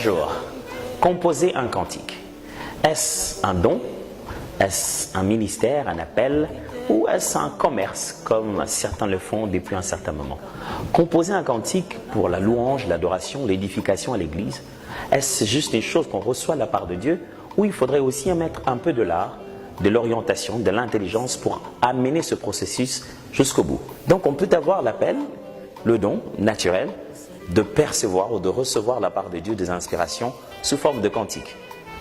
Bonjour. Composer un cantique. Est-ce un don? Est-ce un ministère, un appel? Ou est-ce un commerce, comme certains le font depuis un certain moment? Composer un cantique pour la louange, l'adoration, l'édification à l'église, est-ce juste une chose qu'on reçoit de la part de Dieu? Ou il faudrait aussi mettre un peu de l'art, de l'orientation, de l'intelligence pour amener ce processus jusqu'au bout? Donc on peut avoir l'appel, le don naturel, de percevoir ou de recevoir de la part de Dieu des inspirations sous forme de cantique.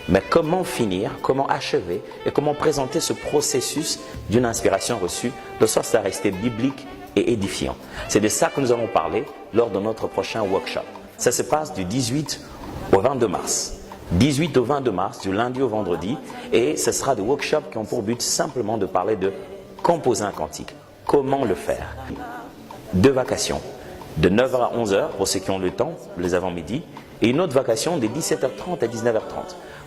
Mais comment finir, comment achever et comment présenter ce processus d'une inspiration reçue de sorte à rester biblique et édifiant? C'est de ça que nous allons parler lors de notre prochain workshop. Ça se passe du 18 au 22 mars. 18 au 22 mars, du lundi au vendredi, et ce sera des workshops qui ont pour but simplement de parler de composer un cantique. Comment le faire? 2 vacations. De 9h à 11h pour ceux qui ont le temps, les avant-midi, et une autre vacation de 17h30 à 19h30.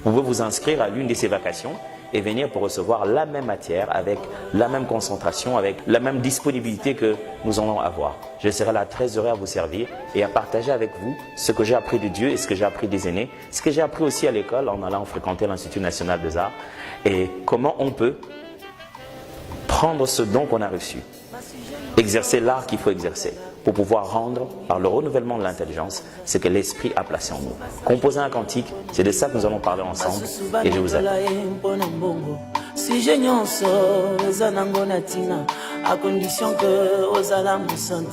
Vous pouvez vous inscrire à l'une de ces vacations et venir pour recevoir la même matière, avec la même concentration, avec la même disponibilité que nous allons avoir. Je serai là très heureux à vous servir et à partager avec vous ce que j'ai appris de Dieu et ce que j'ai appris des aînés, ce que j'ai appris aussi à l'école en allant fréquenter l'Institut national des arts, et comment on peut prendre ce don qu'on a reçu, exercer l'art qu'il faut exercer, pour pouvoir rendre, par le renouvellement de l'intelligence, ce que l'Esprit a placé en nous. Composer un cantique, c'est de ça que nous allons parler ensemble, et je vous aime. À condition que aux alarmes sont